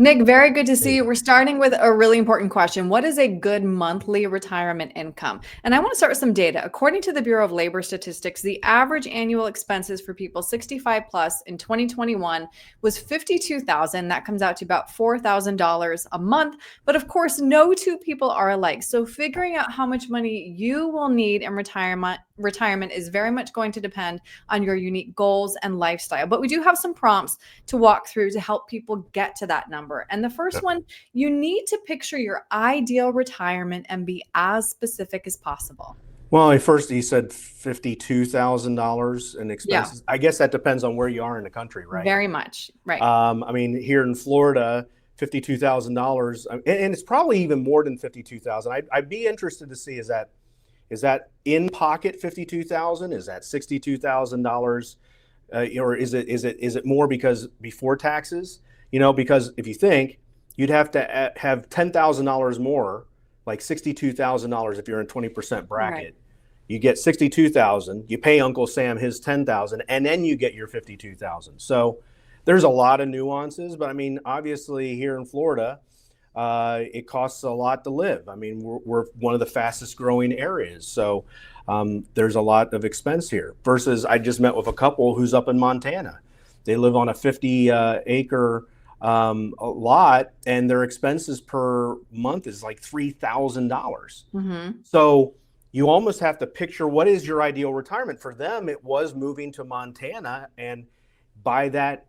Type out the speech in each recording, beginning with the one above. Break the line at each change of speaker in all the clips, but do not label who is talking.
Nick, very good to
Hey
see you.
there.
We're starting with a really important question. What is a good monthly retirement income? And I want to start with some data. According to the Bureau of Labor Statistics, the average annual expenses for people 65 plus in 2021 was 52,000. That comes out to about $4,000 a month. But of course, no two people are alike. So figuring out how much money you will need in retirement is very much going to depend on your unique goals and lifestyle. But we do have some prompts to walk through to help people get to that number. And the first one, you need to picture your ideal retirement and be as specific as possible.
Well, at first you said $52,000 in
Yeah,
expenses. I guess that depends on where you are in the country, right?
very much. Right.
I mean, here in Florida, $52,000, and it's probably even more than 52,000. I'd be interested to see is that in pocket 52,000? Is that $62,000? Or is it more because before taxes? Because if you think you'd have to have $10,000 more, like $62,000 if you're in 20%
Right.
bracket. You get 62,000, you pay Uncle Sam his 10,000, and then you get your 52,000. So there's a lot of nuances, but I mean, obviously here in Florida, it costs a lot to live. I mean, we're one of the fastest growing areas. So there's a lot of expense here. Versus, I just met with a couple who's up in Montana. They live on a 50 acre a lot, and their expenses per month is like $3,000.
Hmm.
So you almost have to picture what is your ideal retirement. For them, it was moving to Montana, and by that,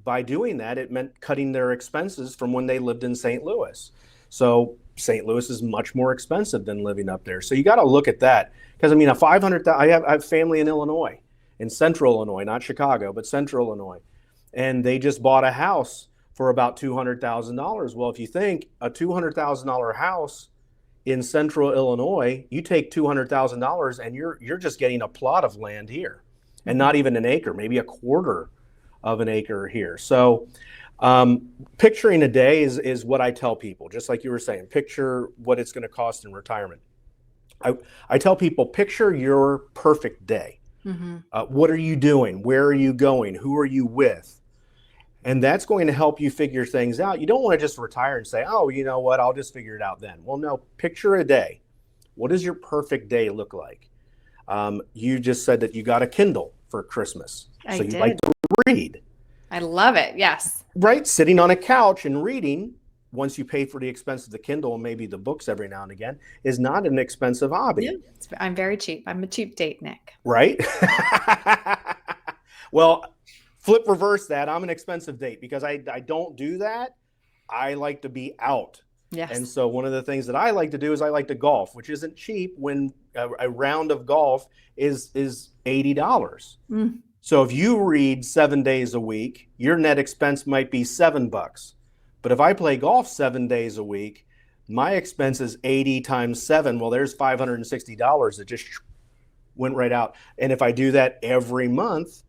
by doing that, it meant cutting their expenses from when they lived in St. Louis. So St. Louis is much more expensive than living up there. So you got to look at that, because I mean, a 500. I have family in Illinois, in Central Illinois, not Chicago, but Central Illinois, and they just bought a house for about $200,000. Well, if you think a $200,000 house in Central Illinois, you take $200,000 and you're just getting a plot of land here, and
Hmm.
not even an acre, maybe a quarter of an acre here. So picturing a day is what I tell people, just like you were saying, picture what it's going to cost in retirement. I tell people, picture your perfect day.
Hmm.
What are you doing? Where are you going? Who are you with? And that's going to help you figure things out. You don't want to just retire and say, oh, you know what, I'll just figure it out then. Well, no, picture a day. What does your perfect day look like? You just said that you got a Kindle for Christmas.
I
So you like
did.
to read,
I love it. Yes.
right? Sitting on a couch and reading, once you pay for the expense of the Kindle and maybe the books every now and again, is not an expensive
Yeah.
hobby,
I'm very cheap. I'm a cheap date, Nick.
right? Well, flip reverse that. I'm an expensive date because I don't do that. I like to be out. And
Yes.
so one of the things that I like to do is I like to golf, which isn't cheap when a round of golf is $80.
Mm.
So if you read 7 days a week, your net expense might be $7. But if I play golf 7 days a week, my expense is 80 times seven. Well, there's $560 that just went right out. And if I do that every month,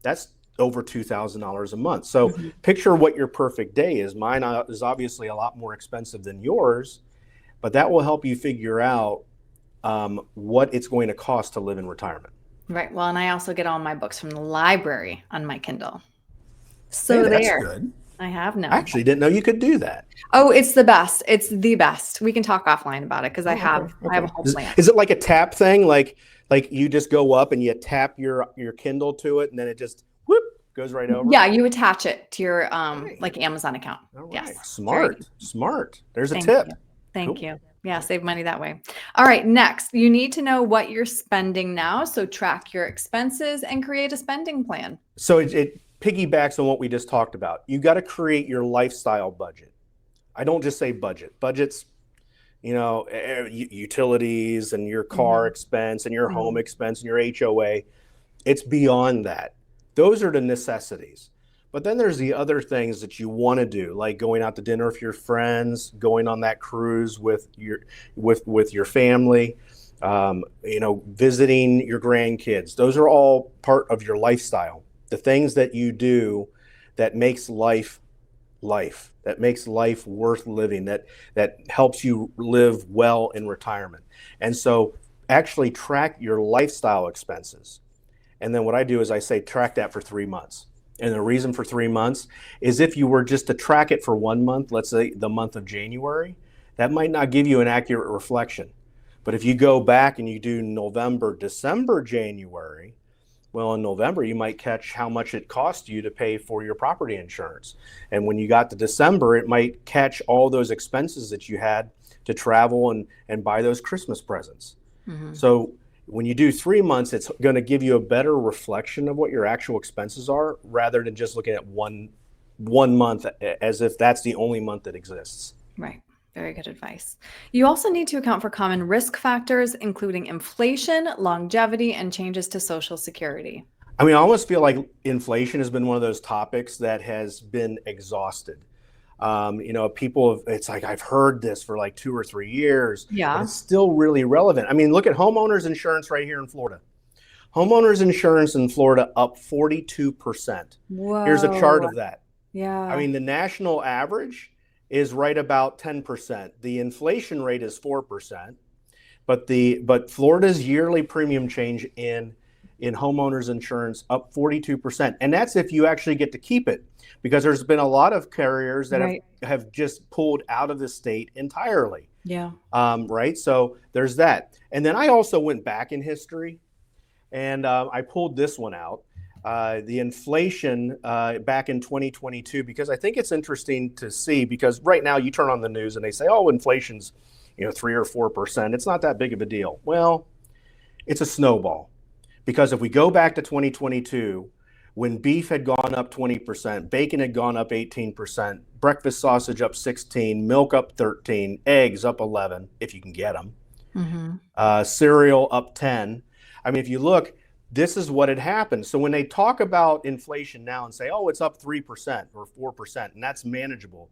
that's over $2,000 a month. So
Mhm.
picture what your perfect day is. Mine is obviously a lot more expensive than yours, but that will help you figure out what it's going to cost to live in retirement.
Right. Well, and I also get all my books from the library on my Kindle.
Hey,
So
that's
there,
good.
I have
I
none.
actually didn't know you could do that.
Oh, it's the best. It's the best. We can talk offline about it because I
Oh, okay,
have I have a
okay.
whole
Is,
plan.
is it like a tap thing? Like you just go up and you tap your Kindle to it, and then it just whoop goes right over?
Yeah, you attach it to your
Hey,
like Amazon account.
all right.
Yes. Very
Smart,
easy.
smart. There's a
Thank
tip.
you. Thank
Cool.
you. Yeah, save money that way. All right, next, you need to know what you're spending now. So track your expenses and create a spending plan.
So it piggybacks on what we just talked about. You got to create your lifestyle budget. I don't just say budget. Budgets, utilities and your car
Hmm.
expense and your home
Hmm.
expense and your HOA. It's beyond that. Those are the necessities. But then there's the other things that you want to do, like going out to dinner with your friends, going on that cruise with your family, visiting your grandkids. Those are all part of your lifestyle. The things that you do that makes life, that makes life worth living, that helps you live well in retirement. And so actually track your lifestyle expenses. And then what I do is I say track that for 3 months. And the reason for 3 months is if you were just to track it for 1 month, let's say the month of January, that might not give you an accurate reflection. But if you go back and you do November, December, January, well, in November, you might catch how much it cost you to pay for your property insurance. And when you got to December, it might catch all those expenses that you had to travel and buy those Christmas presents.
Mm-hmm.
So when you do 3 months, it's going to give you a better reflection of what your actual expenses are rather than just looking at one month as if that's the only month that exists.
Right. Very good advice. You also need to account for common risk factors, including inflation, longevity, and changes to Social Security.
I mean, I almost feel like inflation has been one of those topics that has been exhausted. People, it's like, I've heard this for like 2 or 3 years, but
Yeah.
it's still really relevant. I mean, look at homeowners insurance right here in Florida. Homeowners insurance in Florida up 42%. Here's a chart
Whoa.
of that. I
Yeah.
mean, the national average is right about 10%. The inflation rate is 4%, but Florida's yearly premium change in homeowners insurance up 42%. And that's if you actually get to keep it, because there's been a lot of carriers that
Right.
have just pulled out of the state entirely.
Yeah.
Right. So there's that. And then I also went back in history and I pulled this one out. The inflation back in 2022, because I think it's interesting to see, because right now you turn on the news and they say, oh, inflation's 3 or 4%. It's not that big of a deal. Well, it's a snowball, because if we go back to 2022, when beef had gone up 20%, bacon had gone up 18%, breakfast sausage up 16, milk up 13, eggs up 11, if you can get them, cereal up 10. I mean, if you look, this is what had happened. So when they talk about inflation now and say, oh, it's up 3% or 4%, and that's manageable.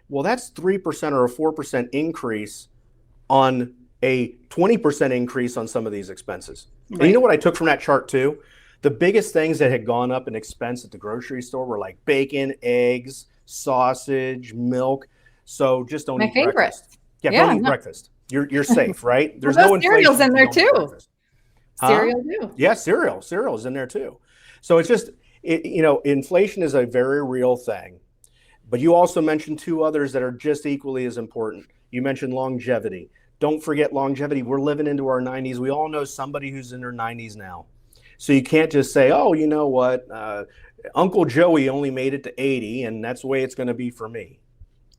Well, that's 3% or a 4% increase on a 20% increase on some of these expenses. Right. And you know what I took from that chart too? The biggest things that had gone up in expense at the grocery store were like bacon, eggs, sausage, milk. So just don't eat breakfast. Yeah, don't eat breakfast. You're safe, right? There's no inflation.
Cereal's in there too. Cereal too.
Yeah, cereal is in there too. So it's just, inflation is a very real thing. But you also mentioned 2 others that are just equally as important. You mentioned longevity. Don't forget longevity. We're living into our 90s. We all know somebody who's in their 90s now. So you can't just say, oh, you know what, Uncle Joey only made it to 80 and that's the way it's going to be for me.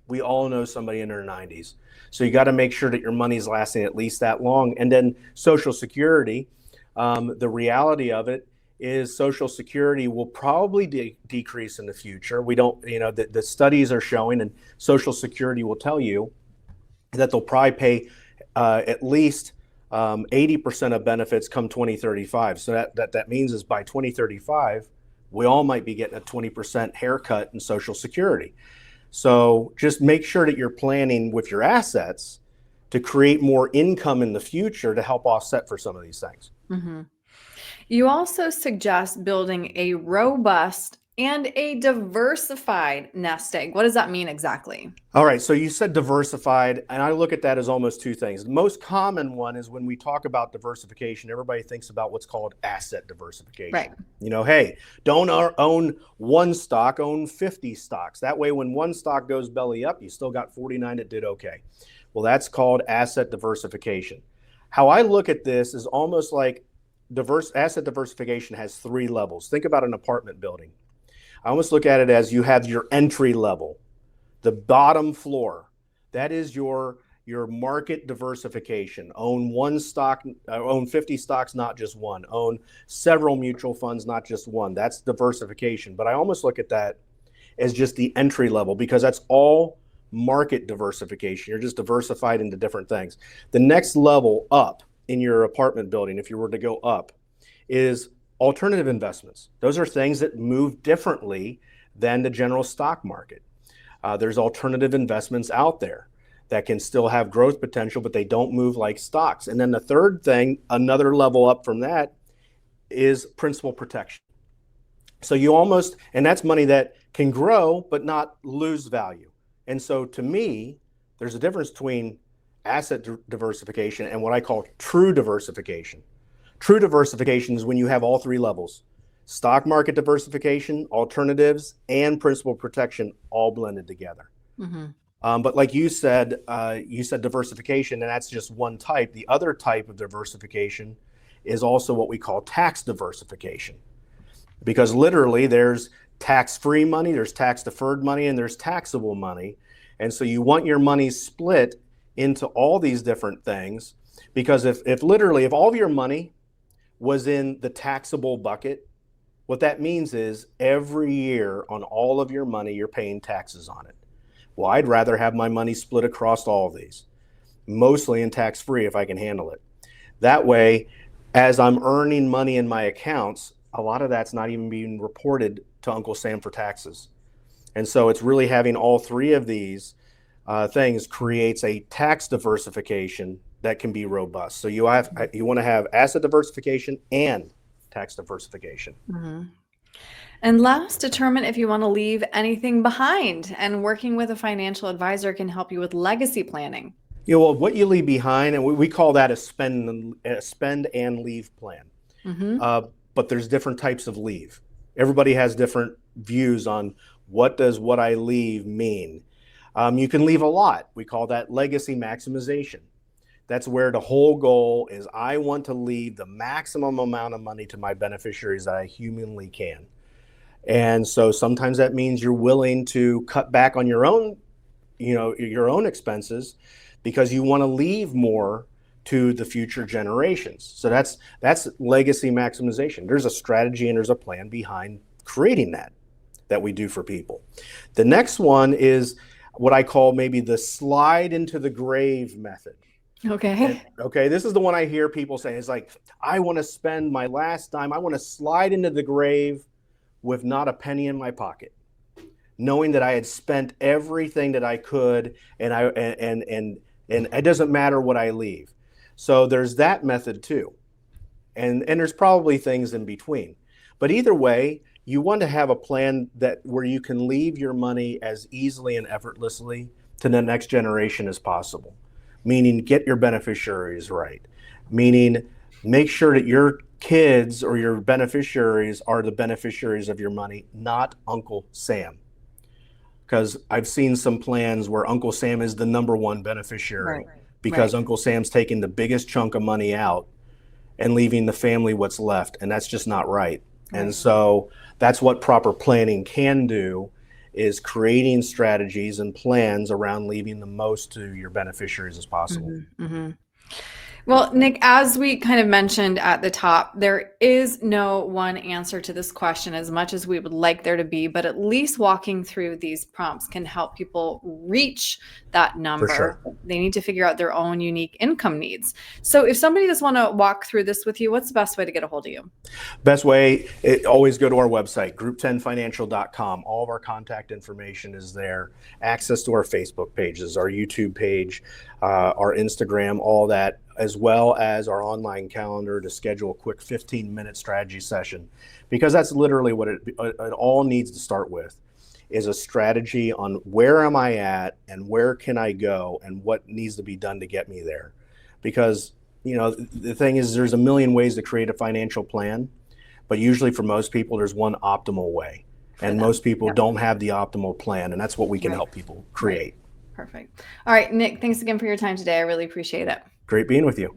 We all know somebody in their 90s. So you got to make sure that your money's lasting at least that long. And then Social Security, the reality of it is Social Security will probably decrease in the future. We don't, the studies are showing, and Social Security will tell you that they'll probably pay at least 80% of benefits come 2035. So that means is by 2035, we all might be getting a 20% haircut in Social Security. So just make sure that you're planning with your assets to create more income in the future to help offset for some of these things.
Mm-hmm. You also suggest building a robust and a diversified nest egg. What does that mean exactly?
All right. So you said diversified, and I look at that as almost 2 things. The most common one is when we talk about diversification, everybody thinks about what's called asset diversification.
Right.
Hey, don't own 1 stock, own 50 stocks. That way, when 1 stock goes belly up, you still got 49 that did okay. Well, that's called asset diversification. How I look at this is almost like asset diversification has 3 levels. Think about an apartment building. I almost look at it as you have your entry level, the bottom floor. That is your market diversification. Own 1 stock, own 50 stocks, not just one. Own several mutual funds, not just one. That's diversification. But I almost look at that as just the entry level, because that's all market diversification. You're just diversified into different things. The next level up in your apartment building, if you were to go up, is alternative investments. Those are things that move differently than the general stock market. There's alternative investments out there that can still have growth potential, but they don't move like stocks. And then the third thing, another level up from that, is principal protection. So and that's money that can grow but not lose value. And so to me, there's a difference between asset diversification and what I call true diversification. True diversification is when you have all 3 levels. stock market diversification, alternatives, and principal protection all blended together.
Mm-hmm.
But like you said diversification, and that's just one type. The other type of diversification is also what we call tax diversification, because literally there's tax-free money, there's tax-deferred money, and there's taxable money. And so you want your money split into all these different things, because if literally, if all of your money was in the taxable bucket, what that means is every year on all of your money, you're paying taxes on it. Well, I'd rather have my money split across all of these, mostly in tax-free if I can handle it. That way, as I'm earning money in my accounts, a lot of that's not even being reported to Uncle Sam for taxes. And so it's really having all three of these things creates a tax diversification that can be robust. So you want to have asset diversification and tax diversification.
Mm-hmm. And last, determine if you want to leave anything behind. And working with a financial advisor can help you with legacy planning.
Well, what you leave behind, and we call that a spend and leave plan.
Mm-hmm.
But there's different types of leave. Everybody has different views on what does what I leave mean. You can leave a lot. We call that legacy maximization. That's where the whole goal is I want to leave the maximum amount of money to my beneficiaries that I humanly can. And so sometimes that means you're willing to cut back on your own, your own expenses, because you want to leave more to the future generations. So that's legacy maximization. There's a strategy and there's a plan behind creating that we do for people. The next one is what I call maybe the slide into the grave method.
Okay.
Okay, this is the one I hear people say. It's like, I want to spend my last dime. I want to slide into the grave with not a penny in my pocket, knowing that I had spent everything that I could, and it doesn't matter what I leave. So there's that method too, and there's probably things in between. But either way, you want to have a plan where you can leave your money as easily and effortlessly to the next generation as possible. Meaning, get your beneficiaries right. Meaning, make sure that your kids or your beneficiaries are the beneficiaries of your money, not Uncle Sam. Because I've seen some plans where Uncle Sam is the number one beneficiary, because Uncle Sam's taking the biggest chunk of money out and leaving the family what's left. And that's just not right. And so that's what proper planning can do, is creating strategies and plans around leaving the most to your beneficiaries as possible.
Mm-hmm. Mm-hmm. Well, Nick, as we kind of mentioned at the top, there is no one answer to this question, as much as we would like there to be, but at least walking through these prompts can help people reach that number.
For sure.
They need to figure out their own unique income needs. So if somebody does want to walk through this with you, what's the best way to get a hold of you?
Best way, always go to our website, group10financial.com. All of our contact information is there. Access to our Facebook pages, our YouTube page, our Instagram, all that, as well as our online calendar to schedule a quick 15-minute strategy session. Because that's literally what it all needs to start with, is a strategy on where am I at and where can I go and what needs to be done to get me there. Because, the thing is, there's a million ways to create a financial plan, but usually for most people, there's one optimal way. And most people don't have the optimal plan, and that's what we can help people create.
Perfect. All right, Nick, thanks again for your time today. I really appreciate it.
Great being with you.